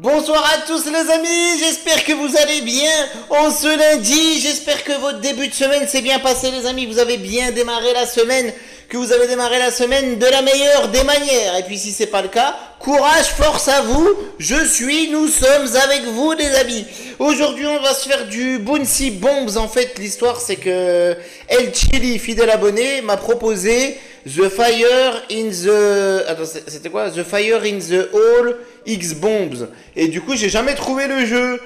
Bonsoir à tous les amis, j'espère que vous allez bien en ce lundi, j'espère que votre début de semaine s'est bien passé les amis, vous avez bien démarré la semaine, que vous avez démarré la semaine de la meilleure des manières, et puis si c'est pas le cas, courage, force à vous, nous sommes avec vous les amis. Aujourd'hui on va se faire du Bouncy Bombs, en fait l'histoire c'est que El Chili, fidèle abonné, m'a proposé The Fire in the... Attends, c'était quoi? The Fire in the Hall X Bombs. Et du coup, j'ai jamais trouvé le jeu.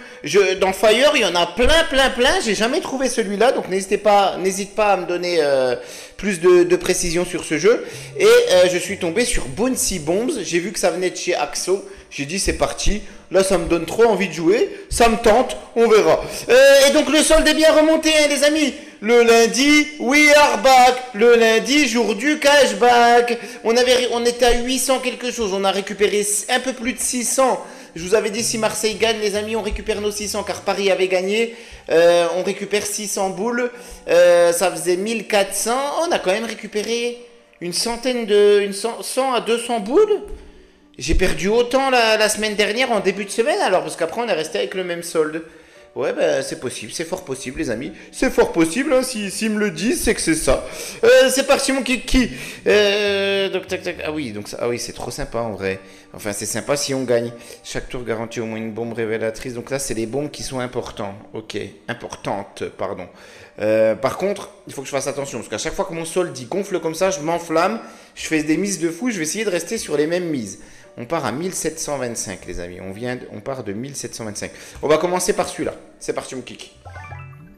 Dans Fire, il y en a plein. J'ai jamais trouvé celui-là. Donc, n'hésite pas à me donner plus de précision sur ce jeu. Et je suis tombé sur Bouncy Bombs. J'ai vu que ça venait de chez Axo. J'ai dit, c'est parti. Là, ça me donne trop envie de jouer. Ça me tente. On verra. Et donc, le solde est bien remonté, hein, les amis. Le lundi, we are back. Le lundi, jour du cashback. On était à 800 quelque chose. On a récupéré un peu plus de 600. Je vous avais dit, si Marseille gagne, les amis, on récupère nos 600 car Paris avait gagné. On récupère 600 boules. Ça faisait 1400. On a quand même récupéré une 100 à 200 boules. J'ai perdu autant la semaine dernière en début de semaine alors parce qu'après on est resté avec le même solde. Ouais, bah, c'est possible, c'est fort possible, les amis. C'est fort possible, hein, s'ils me le disent, c'est que c'est ça. C'est parti, mon kiki. Donc, tac. Ah oui, c'est trop sympa, en vrai. Enfin, c'est sympa si on gagne. Chaque tour garantit au moins une bombe révélatrice. Donc là, c'est les bombes qui sont importantes. Ok, importantes, pardon. Par contre, il faut que je fasse attention. Parce qu'à chaque fois que mon solde il gonfle comme ça, je m'enflamme. Je fais des mises de fou. Je vais essayer de rester sur les mêmes mises. On part à 1725, les amis. On part de 1725. On va commencer par celui-là. C'est parti, mon kiki.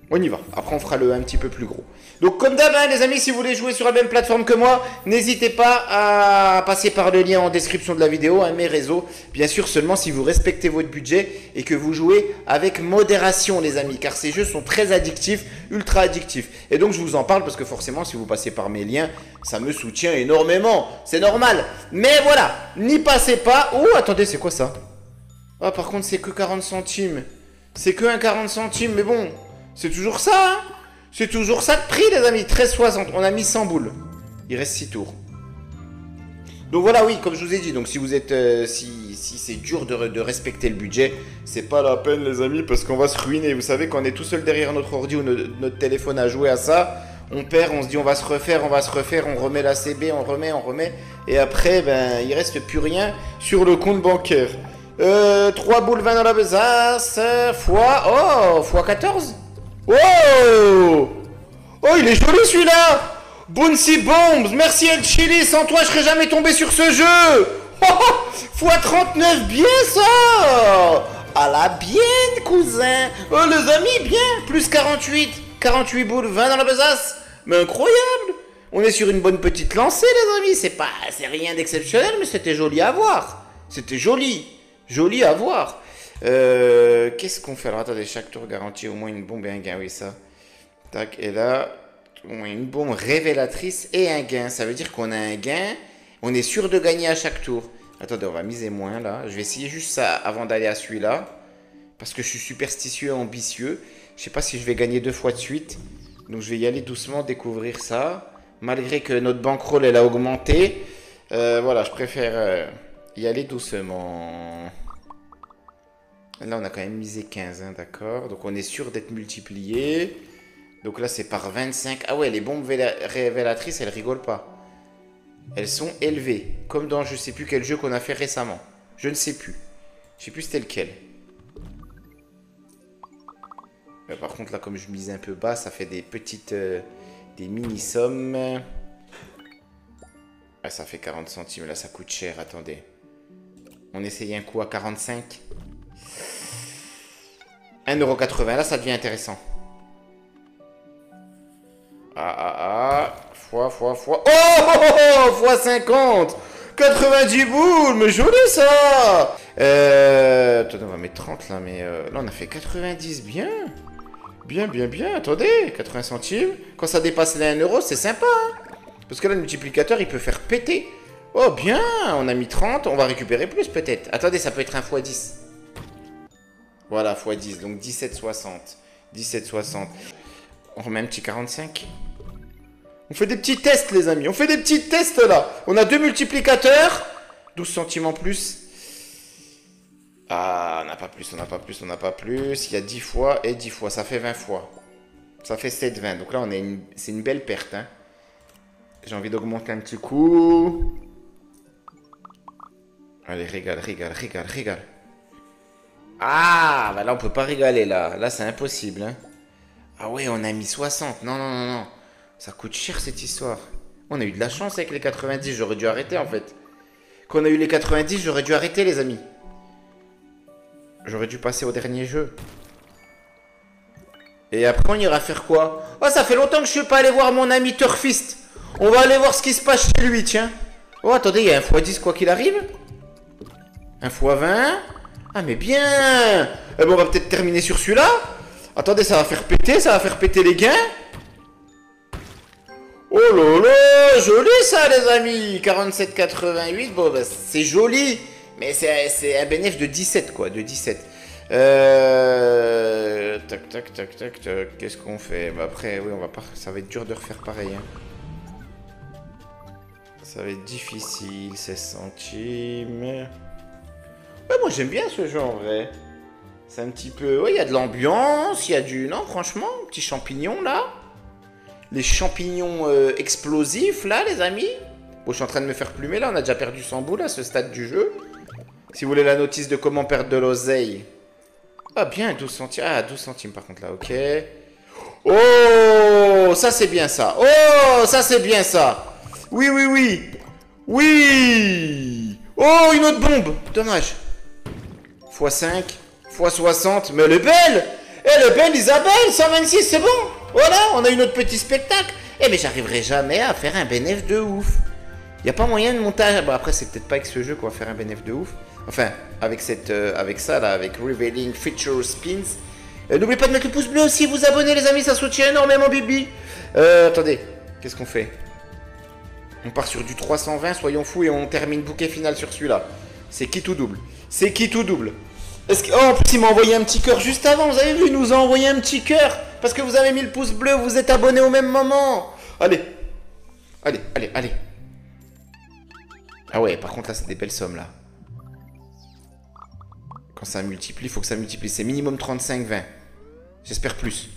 On y va. Après, on fera le un petit peu plus gros. Donc, comme d'hab, hein, les amis, si vous voulez jouer sur la même plateforme que moi, n'hésitez pas à passer par le lien en description de la vidéo, hein, mes réseaux. Bien sûr, seulement si vous respectez votre budget et que vous jouez avec modération, les amis. Car ces jeux sont très addictifs, ultra addictifs. Et donc, je vous en parle parce que forcément, si vous passez par mes liens, ça me soutient énormément. C'est normal. Mais voilà, n'y passez pas. Oh, attendez, c'est quoi ça? Ah, par contre, c'est que 40 centimes. C'est que un 40 centimes, mais bon... C'est toujours ça, hein. C'est toujours ça de prix, les amis. 13,60. On a mis 100 boules. Il reste 6 tours. Donc voilà, oui, comme je vous ai dit. Donc si vous êtes... si c'est dur de respecter le budget, c'est pas la peine, les amis, parce qu'on va se ruiner. Vous savez, quand on est tout seul derrière notre ordi ou notre téléphone à jouer à ça, on perd, on se dit on va se refaire, on remet la CB, on remet. Et après, ben, il reste plus rien sur le compte bancaire. 3 boules 20 dans la besace, fois 14. Oh! Oh, il est joli celui-là! Bouncy Bombs! Merci El Chili! Sans toi, je serais jamais tombé sur ce jeu! Oh! Fois 39, bien ça! À la bien, cousin! Oh, les amis, bien! Plus 48. 48 boules, 20 dans la besace! Mais incroyable! On est sur une bonne petite lancée, les amis! C'est rien d'exceptionnel, mais c'était joli à voir! C'était joli! Joli à voir! Qu'est-ce qu'on fait? Alors attendez, chaque tour garantit au moins une bombe et un gain, oui ça. Tac, et là, une bombe révélatrice et un gain. Ça veut dire qu'on a un gain, on est sûr de gagner à chaque tour. Attendez, on va miser moins là. Je vais essayer juste ça avant d'aller à celui-là. Parce que je suis superstitieux et ambitieux. Je sais pas si je vais gagner 2 fois de suite. Donc je vais y aller doucement, découvrir ça. Malgré que notre bankroll elle a augmenté. Voilà, je préfère y aller doucement. Là, on a quand même misé 15, hein, d'accord. Donc, on est sûr d'être multiplié. Donc là, c'est par 25. Ah ouais, les bombes révélatrices, elles rigolent pas. Elles sont élevées. Comme dans je sais plus quel jeu qu'on a fait récemment. Je ne sais plus. Je sais plus c'était lequel. Par contre, là, comme je mise un peu bas, ça fait des petites... des mini-sommes. Ah, ça fait 40 centimes. Là, ça coûte cher. Attendez. On essaye un coup à 45. 1,80€, là ça devient intéressant. Fois. Oh, fois 50. 90 boules, mais joli ça. Attendez, on va mettre 30 là, mais là on a fait 90, bien. Bien. Attendez, 80 centimes. Quand ça dépasse les 1€, c'est sympa. Hein, parce que là, le multiplicateur, il peut faire péter. Oh, bien, on a mis 30, on va récupérer plus peut-être. Attendez, ça peut être un x 10. Voilà, x 10, donc 17,60. 17,60. On remet un petit 45. On fait des petits tests, les amis. On fait des petits tests, là. On a 2 multiplicateurs. 12 centimes en plus. Ah, on n'a pas plus, on n'a pas plus, on n'a pas plus. Il y a 10 fois et 10 fois, ça fait 20 fois. Ça fait 7,20. Donc là, c'est une belle perte. Hein. J'ai envie d'augmenter un petit coup. Allez, régale, régale, régale, régale. Ah, bah là, on peut pas régaler, là. Là, c'est impossible. Hein. Ah ouais, on a mis 60. Non, non, non, non. Ça coûte cher, cette histoire. On a eu de la chance avec les 90. J'aurais dû arrêter, en fait. Quand on a eu les 90, j'aurais dû arrêter, les amis. J'aurais dû passer au dernier jeu. Et après, on ira faire quoi? Oh, ça fait longtemps que je suis pas allé voir mon ami Turfist. On va aller voir ce qui se passe chez lui, tiens. Oh, attendez, il y a un x10 quoi qu'il arrive. Un x20. Ah, mais bien. Eh bon, on va peut-être terminer sur celui-là. Attendez, ça va faire péter les gains. Oh là là, joli ça, les amis. 47,88. Bon, bah, c'est joli. Mais c'est un bénéfice de 17, quoi, de 17. Tac, tac, tac, tac, tac. Qu'est-ce qu'on fait? Bah après, oui, on va pas... Ça va être dur de refaire pareil, hein. Ça va être difficile, 16 centimes. Ouais, moi, j'aime bien ce jeu, en vrai. C'est un petit peu... Ouais, il y a de l'ambiance, il y a du... Non, franchement, petits champignons, là. Les champignons explosifs, là, les amis. Bon, je suis en train de me faire plumer, là. On a déjà perdu 100 boules à ce stade du jeu. Si vous voulez la notice de comment perdre de l'oseille. Ah bien, 12 centimes. Ah, 12 centimes par contre là, ok. Oh, ça c'est bien ça. Oh, ça c'est bien ça. Oui, oui, oui. Oui. Oh, une autre bombe. Dommage. x5, x60. Mais elle est belle. Elle est belle, Isabelle. 126, c'est bon. Voilà, on a une autre petit spectacle. Eh mais j'arriverai jamais à faire un bénéfice de ouf. Il n'y a pas moyen de montage. Bon, après, c'est peut-être pas avec ce jeu qu'on va faire un bénéfice de ouf. Enfin, avec ça, là, avec Revealing Feature Spins. N'oubliez pas de mettre le pouce bleu aussi, vous abonner, les amis, ça soutient énormément, Bibi. Attendez, qu'est-ce qu'on fait? On part sur du 320, soyons fous, et on termine bouquet final sur celui-là. C'est qui tout double? C'est qui tout double? Oh, en plus, il m'a envoyé un petit cœur juste avant, vous avez vu, il nous a envoyé un petit cœur. Parce que vous avez mis le pouce bleu, vous êtes abonné au même moment. Allez. Allez, allez, allez. Ah ouais, par contre, là, c'est des belles sommes, là. Quand ça multiplie, il faut que ça multiplie. C'est minimum 35-20. J'espère plus.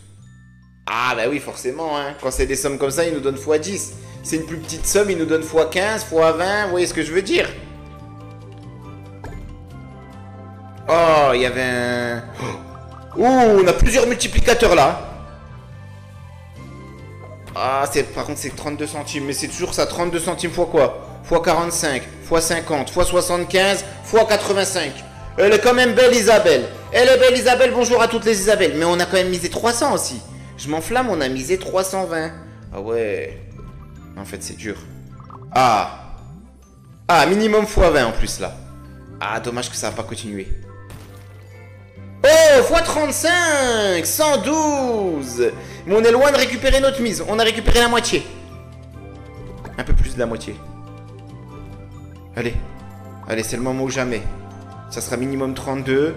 Ah bah oui, forcément. Hein. Quand c'est des sommes comme ça, il nous donne x10. C'est une plus petite somme, il nous donne x15, x20. Vous voyez ce que je veux dire? Oh, il y avait un... Oh, on a plusieurs multiplicateurs là. Ah, par contre, c'est 32 centimes. Mais c'est toujours ça, 32 centimes fois quoi? Fois 45, fois 50, fois 75, fois 85. Elle est quand même belle, Isabelle. Elle est belle, Isabelle. Bonjour à toutes les Isabelles. Mais on a quand même misé 300 aussi. Je m'enflamme, on a misé 320. Ah ouais. En fait, c'est dur. Ah. Ah, minimum x20 en plus, là. Ah, dommage que ça n'a pas continué. Oh, x35. 112. Mais on est loin de récupérer notre mise. On a récupéré la moitié. Un peu plus de la moitié. Allez. Allez, c'est le moment ou jamais. Ça sera minimum 32.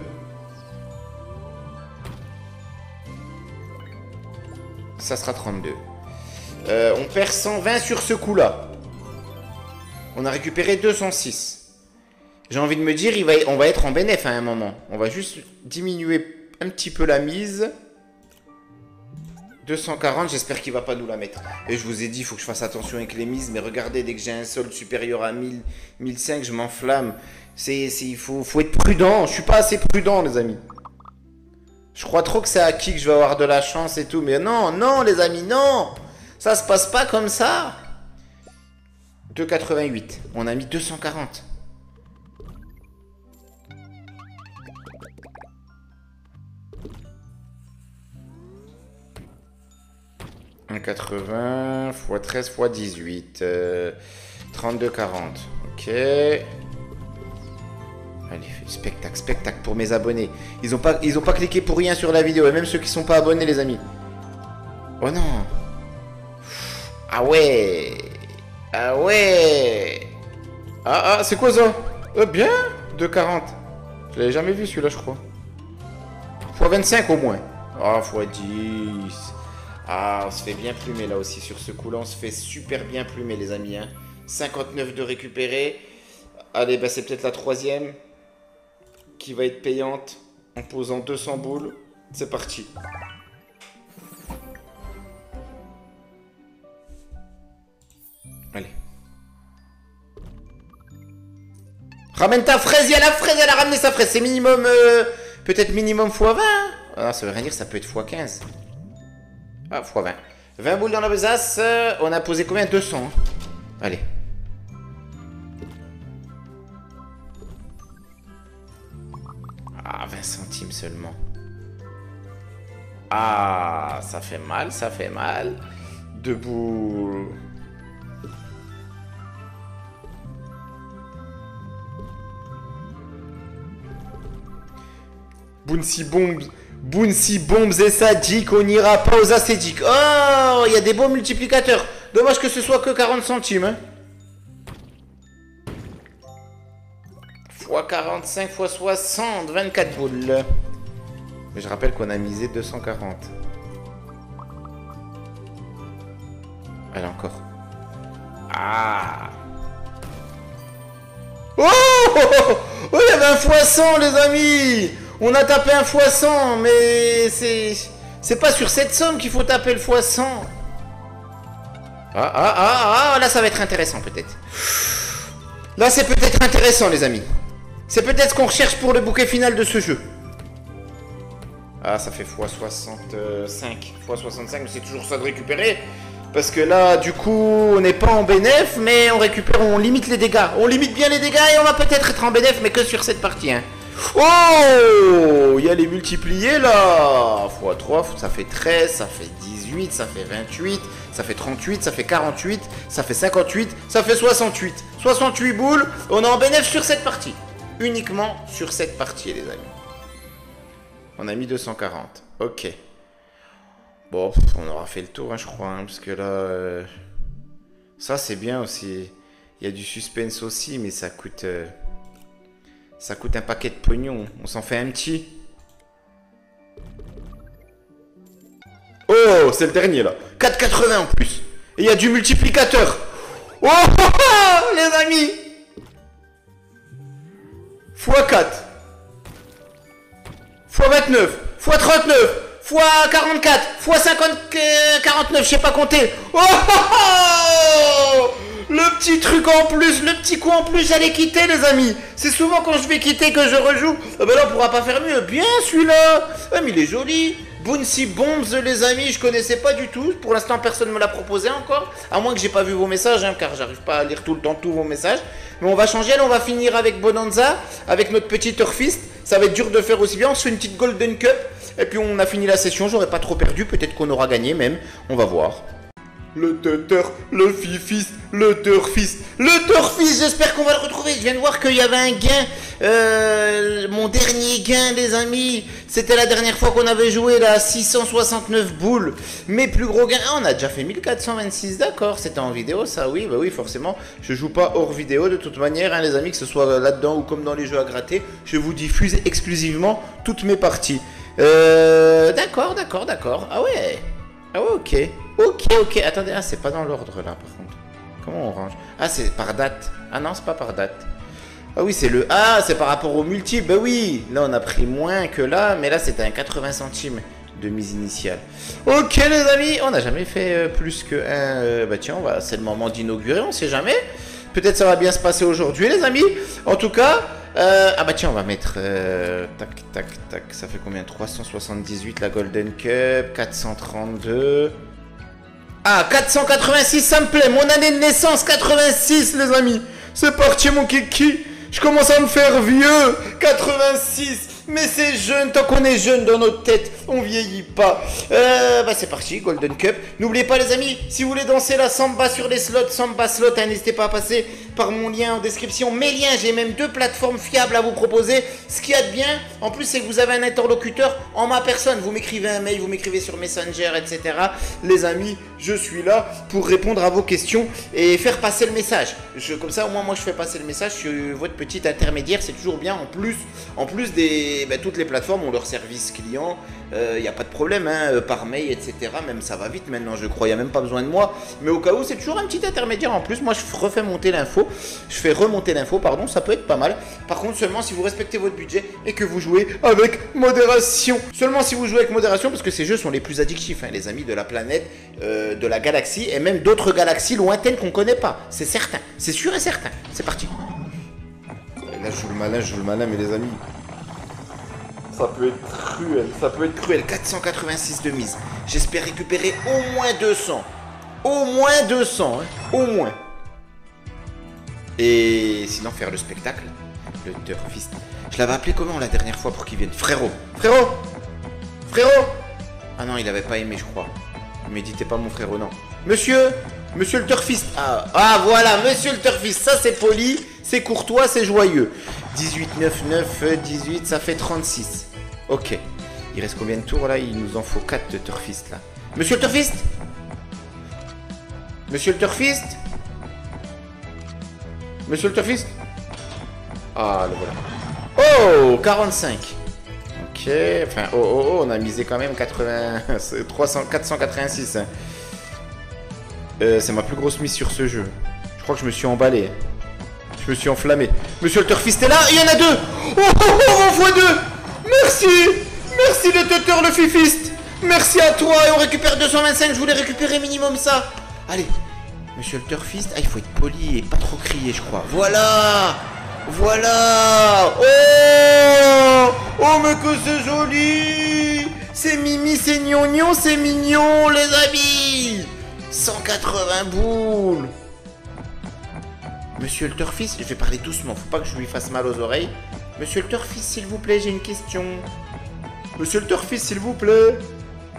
Ça sera 32. On perd 120 sur ce coup-là. On a récupéré 206. J'ai envie de me dire, on va être en bénéf à un moment. On va juste diminuer un petit peu la mise. 240, j'espère qu'il va pas nous la mettre. Et je vous ai dit, il faut que je fasse attention avec les mises. Mais regardez, dès que j'ai un solde supérieur à 1000, 1005, je m'enflamme. Il faut être prudent. Je suis pas assez prudent, les amis. Je crois trop que c'est acquis que je vais avoir de la chance et tout. Mais non, non, les amis, non. Ça se passe pas comme ça. 2,88. On a mis 240. « 1,80 x 13 x 18. 32,40. Ok. Allez, spectacle, spectacle pour mes abonnés. Ils ont pas cliqué pour rien sur la vidéo. Et même ceux qui sont pas abonnés, les amis. Oh non. Ah ouais. Ah ouais. Ah, c'est quoi ça? Bien. 2,40. Je l'avais jamais vu celui-là, je crois. X 25 au moins. Ah, x 10. Ah, on se fait bien plumer là aussi. Sur ce coup-là, on se fait super bien plumer, les amis. Hein. 59 de récupérer. Allez, bah, c'est peut-être la troisième. qui va être payante en posant 200 boules. C'est parti. Allez. Ramène ta fraise, il y a la fraise, elle a ramené sa fraise. C'est minimum, peut-être minimum x20. Ah, ça veut rien dire, ça peut être x15. Ah, x20. 20 boules dans la besace, on a posé combien? 200. Hein. Allez. Ah, 20 centimes seulement. Ah, ça fait mal, ça fait mal. 2 boules. Bouncy Bombs et Sadik, on n'ira pas aux acédiques. Oh, il y a des beaux multiplicateurs. Dommage que ce soit que 40 centimes. Hein. x 45, x 60, 24 boules. Mais je rappelle qu'on a misé 240. Allez, encore. Ah. Oh, oh, il y avait un x 100, les amis. On a tapé un x 100, mais c'est pas sur cette somme qu'il faut taper le x 100. Là ça va être intéressant peut-être. Là c'est peut-être intéressant les amis. C'est peut-être ce qu'on recherche pour le bouquet final de ce jeu. Ah ça fait x 65. x 65, mais c'est toujours ça de récupérer. Parce que là du coup on n'est pas en bénéf, mais on récupère, on limite les dégâts. On limite bien les dégâts et on va peut-être être en bénéf, mais que sur cette partie. Hein. Oh, il y a les multipliés là. x 3, ça fait 13, ça fait 18, ça fait 28, ça fait 38, ça fait 48, ça fait 58, ça fait 68. 68 boules, on est en bénéf sur cette partie. Uniquement sur cette partie les amis. On a mis 240, ok. Bon, on aura fait le tour hein, je crois, hein, parce que là... ça c'est bien aussi. Il y a du suspense aussi, mais ça coûte... ça coûte un paquet de pognon. On s'en fait un petit. Oh, c'est le dernier là. 4,80 en plus. Et il y a du multiplicateur. Oh, les amis. x4. x29. x39. x44. x49. Je sais pas compter. Oh, le petit truc en plus, le petit coup en plus, j'allais quitter les amis. C'est souvent quand je vais quitter que je rejoue. Ah ben là on pourra pas faire mieux. Bien celui-là. Ah mais il est joli. Bouncy Bombs les amis, je connaissais pas du tout. Pour l'instant personne me l'a proposé encore. À moins que j'ai pas vu vos messages, hein, car j'arrive pas à lire tout le temps tous vos messages. Mais on va changer, là on va finir avec Bonanza, avec notre petit Turfist. Ça va être dur de faire aussi bien, on se fait une petite Golden Cup. Et puis on a fini la session, j'aurais pas trop perdu, peut-être qu'on aura gagné même. On va voir. Le tuteur, le fifiste, le turfiste, j'espère qu'on va le retrouver. Je viens de voir qu'il y avait un gain, mon dernier gain les amis, c'était la dernière fois qu'on avait joué là, 669 boules. Mes plus gros gains, on a déjà fait 1426, d'accord, c'était en vidéo ça, oui, bah oui forcément, je joue pas hors vidéo de toute manière, hein, les amis, que ce soit là-dedans ou comme dans les jeux à gratter, je vous diffuse exclusivement toutes mes parties. D'accord, ah ouais, ok. Ok, attendez, ah c'est pas dans l'ordre là par contre. Comment on range? Ah c'est par date. Ah non c'est pas par date. Ah oui c'est le... Ah c'est par rapport au multi. Bah oui, là on a pris moins que là, mais là c'était un 80 centimes de mise initiale. Ok les amis, on n'a jamais fait plus que un... bah tiens, c'est le moment d'inaugurer, on sait jamais. Peut-être ça va bien se passer aujourd'hui les amis. En tout cas... ah bah tiens on va mettre tac, ça fait combien? 378 la Golden Cup, 432... Ah, 486, ça me plaît. Mon année de naissance, 86, les amis. C'est parti, mon kiki. Je commence à me faire vieux. 86. Mais c'est jeune. Tant qu'on est jeune dans notre tête, on vieillit pas. Bah, c'est parti, Golden Cup. N'oubliez pas, les amis, si vous voulez danser la samba sur les slots, samba slot, hein, n'hésitez pas à passer par mon lien en description. Mes liens, j'ai même 2 plateformes fiables à vous proposer. Ce qu'il y a de bien, en plus, c'est que vous avez un interlocuteur en ma personne. Vous m'écrivez un mail, vous m'écrivez sur Messenger, etc. Les amis, je suis là pour répondre à vos questions et faire passer le message. Comme ça, au moins, moi, je fais passer le message. Je suis votre petit intermédiaire. C'est toujours bien. En plus des... Bah, toutes les plateformes ont leur service client. Il n'y a pas de problème, hein, par mail, etc. Même ça va vite maintenant, je crois. Il n'y a même pas besoin de moi. Mais au cas où, c'est toujours un petit intermédiaire en plus. Moi, je refais monter l'info. l'info. Je fais remonter l'info, pardon, ça peut être pas mal. Par contre, seulement si vous respectez votre budget et que vous jouez avec modération. Seulement si vous jouez avec modération, parce que ces jeux sont les plus addictifs, hein, les amis, de la planète, de la galaxie, et même d'autres galaxies lointaines qu'on connaît pas. C'est certain, c'est sûr et certain. C'est parti. Là, je joue le malin, mais les amis... Ça peut être cruel, ça peut être cruel. 486 de mise. J'espère récupérer au moins 200. Au moins 200, hein. Au moins. Et sinon, faire le spectacle. Le Turfist. Je l'avais appelé comment la dernière fois pour qu'il vienne? Frérot. Frérot. Frérot. Ah non, il avait pas aimé, je crois. Ne méditez pas mon frérot, non. Monsieur le Turfist. Ah, voilà, monsieur le Turfist. Ça, c'est poli, c'est courtois, c'est joyeux. 18, 9, 9, 18, ça fait 36. Ok. Il reste combien de tours là? Il nous en faut 4 de Turfist là. Monsieur le Turfist. Monsieur le Turfist. Monsieur le Turfist. Ah, le voilà. Oh, 45. Ok. Enfin, on a misé quand même 486. Hein. C'est ma plus grosse mise sur ce jeu. Je crois que je me suis emballé. Je me suis enflammé. Monsieur le Turfist est là. Il y en a 2. On x2. Merci. Merci le tuteur, le fifiste. Merci à toi. Et on récupère 225. Je voulais récupérer minimum ça. Allez. Monsieur le Turfist. Ah, il faut être poli et pas trop crier, je crois. Voilà. Voilà. Oh, mais que c'est joli. C'est mimi, c'est gnognon, c'est mignon, les amis. 180 boules. Monsieur le Turfist, je vais parler doucement, faut pas que je lui fasse mal aux oreilles. Monsieur le Turfist, s'il vous plaît, j'ai une question. Monsieur le Turfist, s'il vous plaît.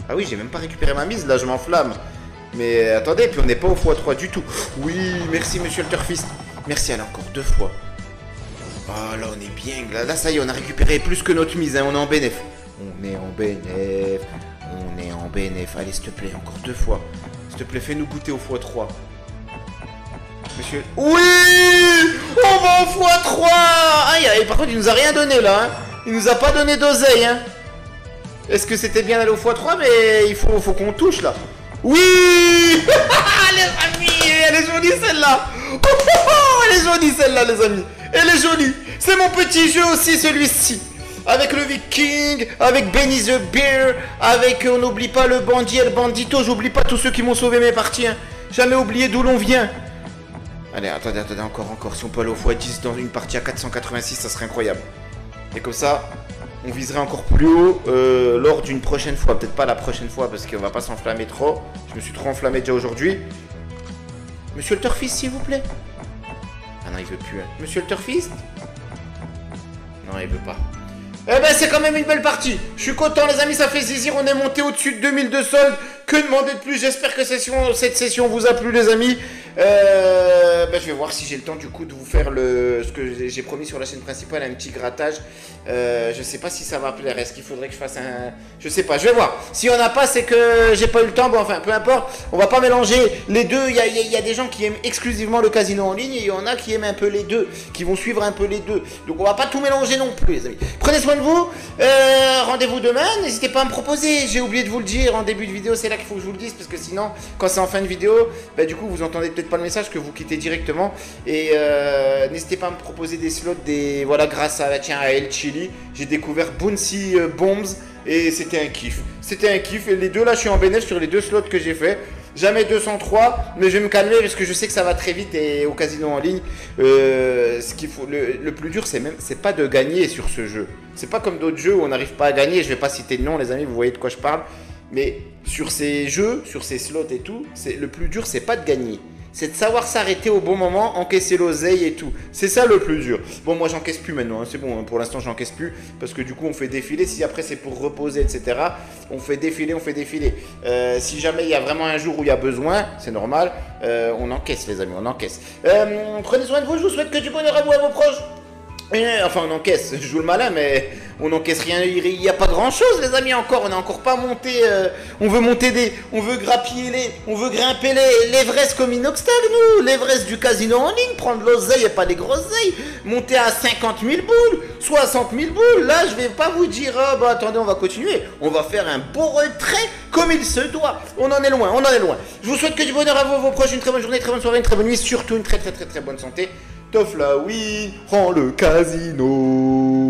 Ah oui, j'ai même pas récupéré ma mise, là je m'enflamme. Mais attendez, puis on n'est pas au x3 du tout. Oui, merci monsieur le Turfist. Merci, alors encore 2 fois. Oh là, on est bien. Là, ça y est, on a récupéré plus que notre mise, hein, on est en bénéf. On est en bénéf. On est en bénéf. Allez, s'il te plaît, encore 2 fois. S'il te plaît, fais-nous goûter au x3. Monsieur... Oui. On va au x3. Aïe, par contre, il nous a rien donné, là. Hein. Il nous a pas donné d'oseille, hein. Est-ce que c'était bien d'aller au x3? Mais il faut qu'on touche, là. Oui. Les amis, elle est jolie, celle-là. Elle est jolie, celle-là, les amis. Elle est jolie. C'est mon petit jeu aussi, celui-ci. Avec le Viking, avec Benny the Bear, avec, on n'oublie pas le bandit et le bandito. J'oublie pas tous ceux qui m'ont sauvé mes parties. Hein. Jamais oublié d'où l'on vient. Allez, attendez, encore. Si on peut aller au x10 dans une partie à 486, ça serait incroyable. Et comme ça, on viserait encore plus haut lors d'une prochaine fois. Peut-être pas la prochaine fois, parce qu'on va pas s'enflammer trop. Je me suis trop enflammé déjà aujourd'hui. Monsieur le Turfist, s'il vous plaît. Ah non, il veut plus. Hein. Monsieur le Turfist. Non, il veut pas. Eh ben, c'est quand même une belle partie. Je suis content, les amis, ça fait zizir. On est monté au-dessus de 2000 de solde. Que demander de plus? J'espère que cette session vous a plu, les amis. Ben, je vais voir si j'ai le temps, du coup, de vous faire ce que j'ai promis sur la chaîne principale, un petit grattage. Je sais pas si ça va plaire. Est-ce qu'il faudrait que je fasse un... Je sais pas, je vais voir. Si on n'a pas, c'est que j'ai pas eu le temps. Bon, enfin, peu importe. On va pas mélanger les deux. Il y a des gens qui aiment exclusivement le casino en ligne et il y en a qui aiment un peu les deux, qui vont suivre un peu les deux. Donc, on va pas tout mélanger non plus, les amis. Prenez soin de vous. Rendez-vous demain. N'hésitez pas à me proposer. J'ai oublié de vous le dire en début de vidéo. C'est là qu'il faut que je vous le dise parce que sinon, quand c'est en fin de vidéo, bah, du coup, vous entendez peut-être pas le message que vous quittez directement. Et n'hésitez pas à me proposer des slots. Voilà, grâce à El Chili, j'ai découvert Bouncy Bombs et c'était un kiff. C'était un kiff. Et les deux là, je suis en bénéfice sur les 2 slots que j'ai fait. Jamais 203, mais je vais me calmer parce que je sais que ça va très vite et au casino en ligne, ce qu'il faut, le plus dur, c'est pas de gagner sur ce jeu. C'est pas comme d'autres jeux où on n'arrive pas à gagner. Je vais pas citer de nom, les amis, vous voyez de quoi je parle. Mais sur ces jeux, sur ces slots et tout, le plus dur, c'est pas de gagner. C'est de savoir s'arrêter au bon moment, encaisser l'oseille et tout. C'est ça le plus dur. Bon, moi, j'encaisse plus maintenant. Hein. C'est bon, hein. Pour l'instant, j'encaisse plus. Parce que du coup, on fait défiler. Si après, c'est pour reposer, etc., on fait défiler. Si jamais il y a vraiment un jour où il y a besoin, c'est normal, on encaisse, les amis, on encaisse. Prenez soin de vous. Je vous souhaite que du bonheur à vous, à vos proches. Enfin, on encaisse, je joue le malin, mais on encaisse rien, il n'y a pas grand chose, les amis, encore, on n'a encore pas monté, on veut on veut grappiller on veut grimper l'Everest comme Inoxtag, nous, l'Everest du casino en ligne, prendre l'oseille et pas des grosses oseilles, monter à 50 000 boules, 60 000 boules, là, je vais pas vous dire, ah, bah, attendez, on va continuer, on va faire un beau retrait comme il se doit, on en est loin, on en est loin. Je vous souhaite que du bonheur à vos proches, une très bonne journée, très bonne soirée, une très bonne nuit, surtout une très bonne santé. Toflaoui rend le casino.